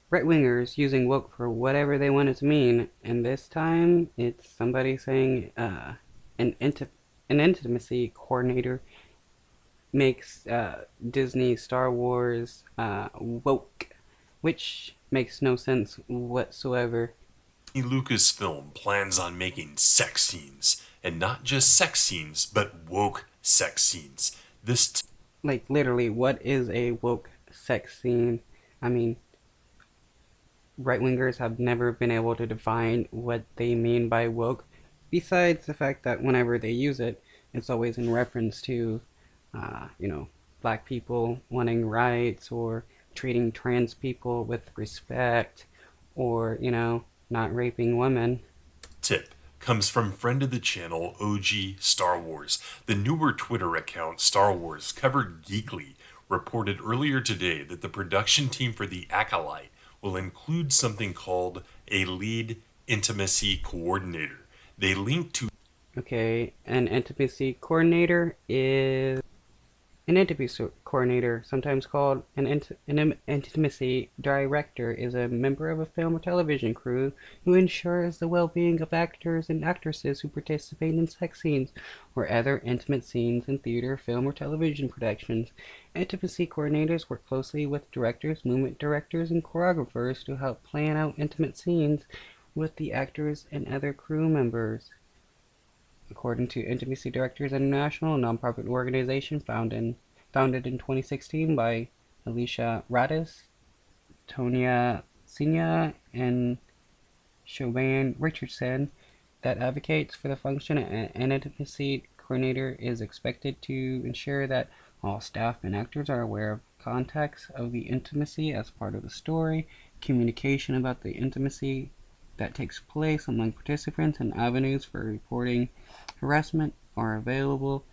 right-wingers using woke for whatever they want it to mean, and this time it's somebody saying an, inti- an intimacy coordinator makes Disney Star Wars woke, which makes no sense whatsoever. Lucasfilm plans on making sex scenes, and not just sex scenes, but woke sex scenes. Like, literally, what is a woke sex scene? I mean, right wingers have never been able to define what they mean by woke, besides the fact that whenever they use it, it's always in reference to, black people wanting rights or treating trans people with respect or, not raping women. tip comes from friend of the channel OG Star Wars. The newer Twitter account Star Wars Covered Geekly reported earlier today that the production team for The Acolyte will include something called a lead intimacy coordinator. They link to Okay, an intimacy coordinator is an intimacy coordinator, sometimes called an intimacy director, is a member of a film or television crew who ensures the well-being of actors and actresses who participate in sex scenes or other intimate scenes in theater, film, or television productions. Intimacy coordinators work closely with directors, movement directors, and choreographers to help plan out intimate scenes with the actors and other crew members. According to Intimacy Directors International, a nonprofit organization founded in 2016 by Alicia Radis, Tonya Sina, and Siobhan Richardson, that advocates for the function. An intimacy coordinator is expected to ensure that all staff and actors are aware of context of the intimacy as part of the story, communication about the intimacy that takes place among participants, and avenues for reporting harassment are available.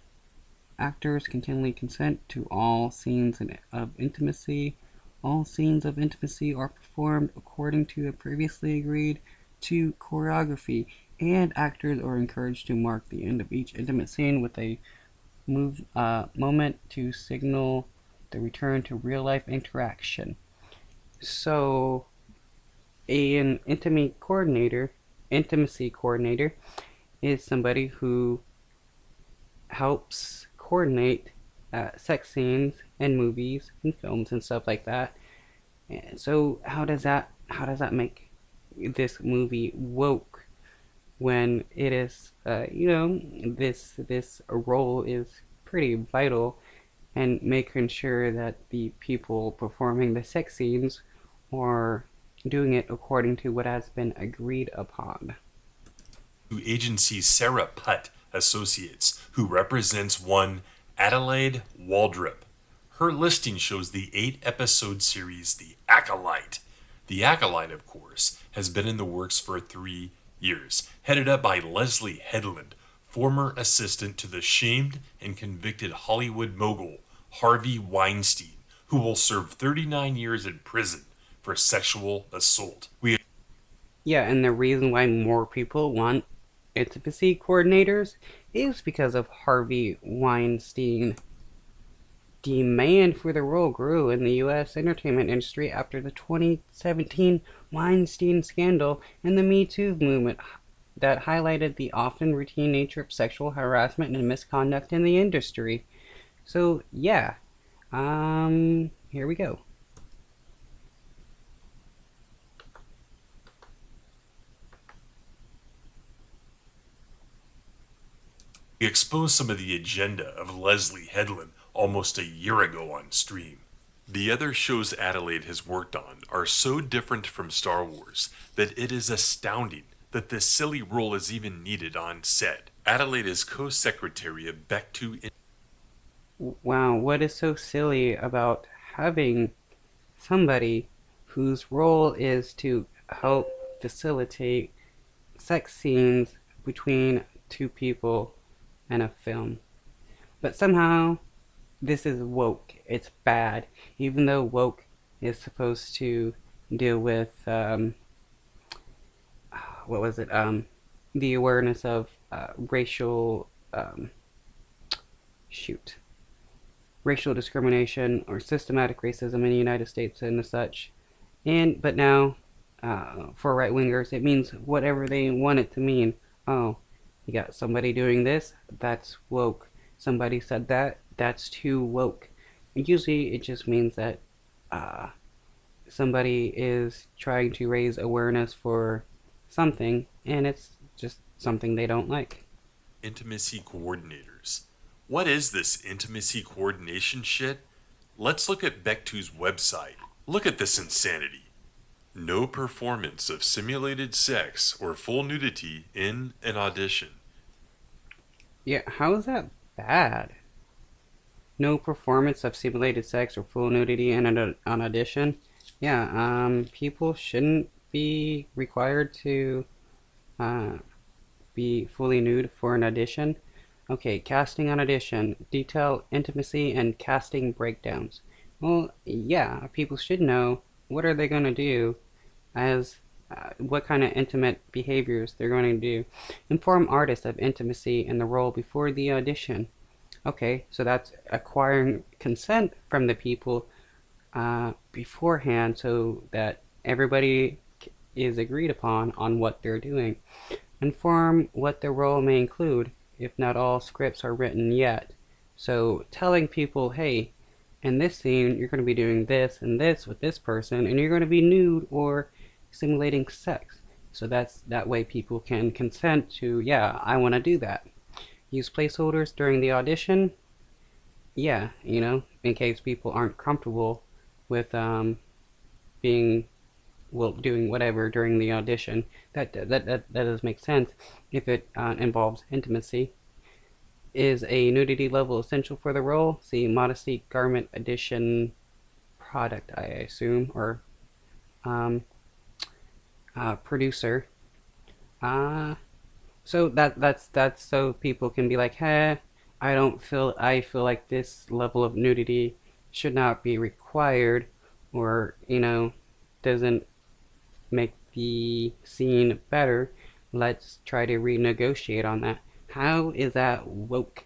Actors continually consent to all scenes of intimacy. All scenes of intimacy are performed according to a previously agreed to choreography, and actors are encouraged to mark the end of each intimate scene with a moment to signal the return to real life interaction. So, an intimacy coordinator, is somebody who helps coordinate sex scenes and movies and films and stuff like that. And so how does that make this movie woke when it is this role is pretty vital and making sure that the people performing the sex scenes are doing it according to what has been agreed upon. agency Sarah Putt Associates, who represents one Adelaide Waldrop. Her listing shows the 8 episode series The Acolyte. The Acolyte, of course, has been in the works for 3 years, headed up by Leslie Headland, former assistant to the shamed and convicted Hollywood mogul Harvey Weinstein, who will serve 39 years in prison for sexual assault. We Yeah, and the reason why more people want intimacy coordinators is because of Harvey Weinstein. Demand for the role grew in the U.S. entertainment industry after the 2017 Weinstein scandal and the Me Too movement that highlighted the often routine nature of sexual harassment and misconduct in the industry. So, yeah, here we go. exposed some of the agenda of Leslie Headland almost a year ago on stream. The other shows Adelaide has worked on are so different from Star Wars that it is astounding that this silly role is even needed on set. Adelaide is co-secretary of Bectu. Wow, what is so silly about having somebody whose role is to help facilitate sex scenes between two people in a film? But somehow this is woke. It's bad, even though woke is supposed to deal with what was it? The awareness of racial shoot racial discrimination or systematic racism in the United States and such. But now, for right wingers, it means whatever they want it to mean. Oh, you got somebody doing this, that's woke. Somebody said that, that's too woke. Usually, it just means that uh, somebody is trying to raise awareness for something, and it's just something they don't like. Intimacy coordinators. What is this intimacy coordination shit? Let's look at Bektu's website. Look at this insanity. No performance of simulated sex or full nudity in an audition. Yeah, how is that bad? No performance of simulated sex or full nudity in an audition. Yeah, people shouldn't be required to uh, be fully nude for an audition. Okay, casting on audition, detail intimacy and casting breakdowns. Well, yeah, people should know what are they going to do as what kind of intimate behaviors they're going to do. Inform artists of intimacy and the role before the audition. Okay, so that's acquiring consent from the people beforehand so that everybody is agreed upon on what they're doing. Inform what the role may include if not all scripts are written yet. So telling people, hey, in this scene you're going to be doing this and this with this person and you're going to be nude or simulating sex. So that way people can consent to, yeah, I want to do that. Use placeholders during the audition. Yeah, in case people aren't comfortable with being well doing whatever during the audition. That does make sense if it involves intimacy. Is a nudity level essential for the role? See modesty garment edition product, I assume, or um, producer. Uh, so that's so people can be like, hey, I feel like this level of nudity should not be required, or doesn't make the scene better. Let's try to renegotiate on that. How is that woke?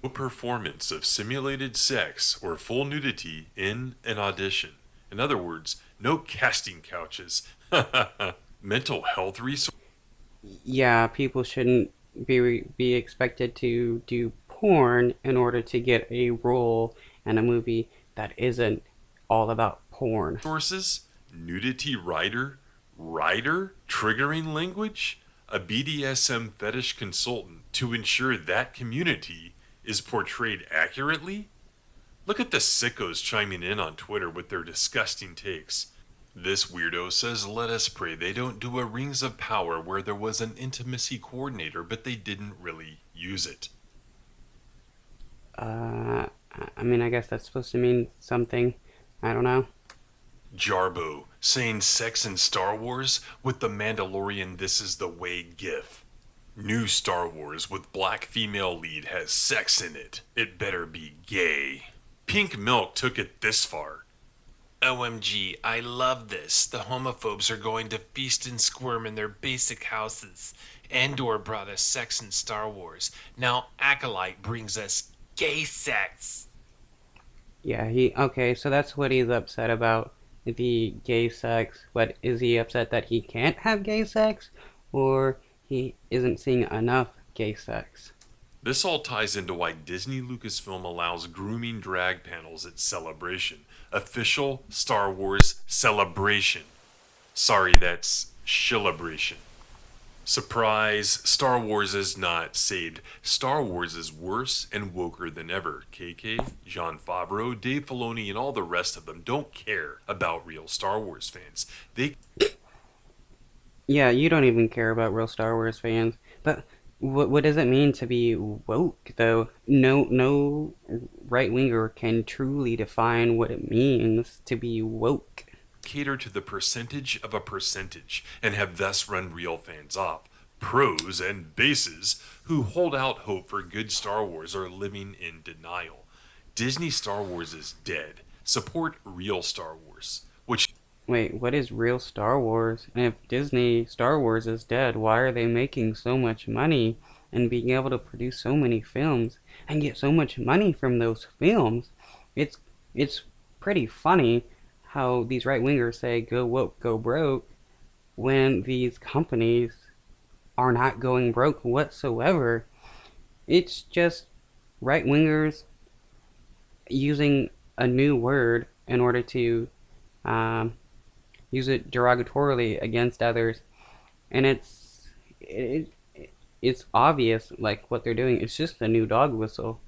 No performance of simulated sex or full nudity in an audition. In other words, no casting couches. Mental health resources. Yeah, people shouldn't be expected to do porn in order to get a role in a movie that isn't all about porn. Nudity writer, triggering language, a BDSM fetish consultant to ensure that community is portrayed accurately? Look at the sickos chiming in on Twitter with their disgusting takes. This weirdo says, let us pray they don't do a Rings of Power where there was an intimacy coordinator, but they didn't really use it. I mean, I guess that's supposed to mean something. I don't know. Jarbo saying sex in Star Wars with the Mandalorian This Is the Way gif. New Star Wars with black female lead has sex in it. It better be gay. Pink Milk took it this far. OMG, I love this. The homophobes are going to feast and squirm in their basic houses. Andor brought us sex in Star Wars. Now Acolyte brings us gay sex. Yeah, okay, so that's what he's upset about, the gay sex. But is he upset that he can't have gay sex? Or he isn't seeing enough gay sex? This all ties into why Disney Lucasfilm allows grooming drag panels at Celebration. Official Star Wars Celebration. Sorry, that's Shillabration. Surprise, Star Wars is not saved. Star Wars is worse and woker than ever. KK, Jon Favreau, Dave Filoni, and all the rest of them don't care about real Star Wars fans. They Yeah, you don't even care about real Star Wars fans. But what does it mean to be woke, though? No right winger can truly define what it means to be woke. cater to the percentage of a percentage and have thus run real fans off. Pros and bases who hold out hope for good Star Wars are living in denial. Disney Star Wars is dead. Support real Star Wars, which Wait, what is real Star Wars? And if Disney Star Wars is dead, why are they making so much money and being able to produce so many films and get so much money from those films? It's it's pretty funny how these right wingers say go woke, go broke, when these companies are not going broke whatsoever. It's just right wingers using a new word in order to um, use it derogatorily against others, and it's obvious like what they're doing. It's just a new dog whistle.